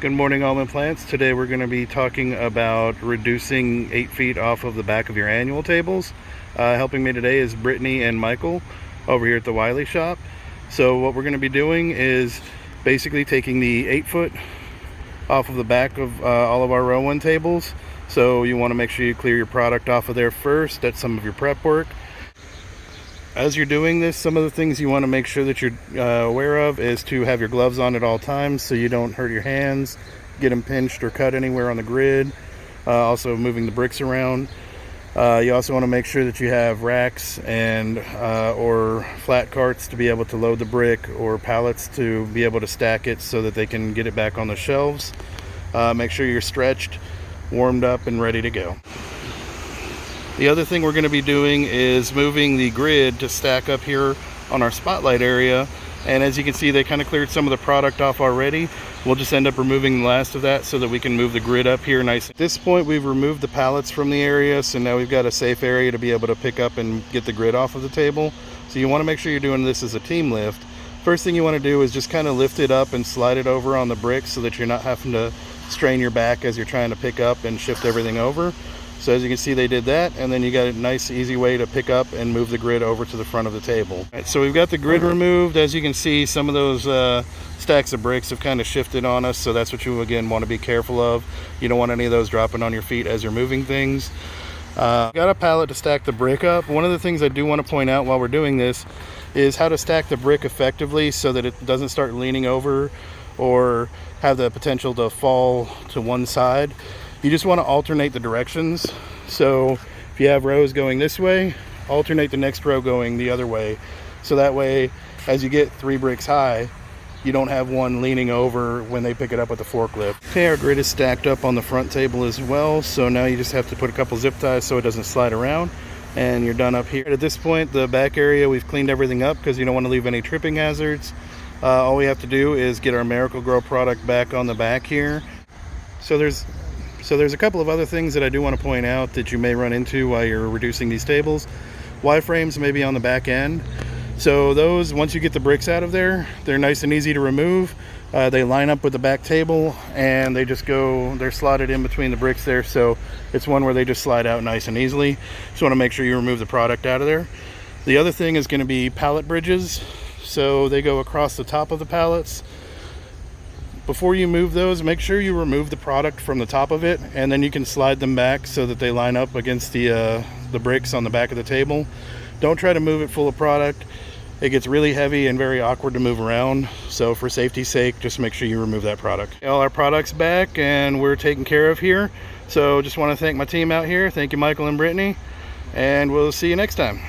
Good morning, Almond Plants. Today we're going to be talking about reducing 8 feet off of the back of your annual tables. Helping me today is Brittany and Michael over here at the Wiley shop. So what we're going to be doing is basically taking the 8 foot off of the back of all of our row 1 tables. So you want to make sure you clear your product off of there first. That's some of your prep work. As you're doing this, some of the things you want to make sure that you're aware of is to have your gloves on at all times so you don't hurt your hands, get them pinched or cut anywhere on the grid. Also moving the bricks around. You also want to make sure that you have racks and or flat carts to be able to load the brick, or pallets to be able to stack it so that they can get it back on the shelves. Make sure you're stretched, warmed up, and ready to go. The other thing we're going to be doing is moving the grid to stack up here on our spotlight area. And as you can see, they kind of cleared some of the product off already. We'll just end up removing the last of that so that we can move the grid up here nice. At this point, we've removed the pallets from the area, so now we've got a safe area to be able to pick up and get the grid off of the table. So you want to make sure you're doing this as a team lift. First thing you want to do is just kind of lift it up and slide it over on the bricks so that you're not having to strain your back as you're trying to pick up and shift everything over. So as you can see, they did that, and then you got a nice easy way to pick up and move the grid over to the front of the table. Right, so we've got the grid removed. As you can see, some of those stacks of bricks have kind of shifted on us, so that's what you again want to be careful of. You don't want any of those dropping on your feet as you're moving things. Got a pallet to stack the brick up. One of the things I do want to point out while we're doing this is how to stack the brick effectively so that it doesn't start leaning over or have the potential to fall to one side. You just want to alternate the directions. So if you have rows going this way, alternate the next row going the other way. So that way, as you get 3 bricks high, you don't have one leaning over when they pick it up with the forklift. Okay, our grid is stacked up on the front table as well. So now you just have to put a couple zip ties so it doesn't slide around, and you're done up here. At this point, the back area, we've cleaned everything up because you don't want to leave any tripping hazards. All we have to do is get our Miracle-Gro product back on the back here. So there's a couple of other things that I do want to point out that you may run into while you're reducing these tables. Y-frames may be on the back end. So those, once you get the bricks out of there, they're nice and easy to remove. They line up with the back table, and they just go, they're slotted in between the bricks there. So it's one where they just slide out nice and easily. Just want to make sure you remove the product out of there. The other thing is going to be pallet bridges. So they go across the top of the pallets. Before you move those, make sure you remove the product from the top of it, and then you can slide them back so that they line up against the bricks on the back of the table. Don't try to move it full of product. It gets really heavy and very awkward to move around. So for safety's sake, just make sure you remove that product. All our products back, and we're taken care of here. So just want to thank my team out here. Thank you, Michael and Brittany, and we'll see you next time.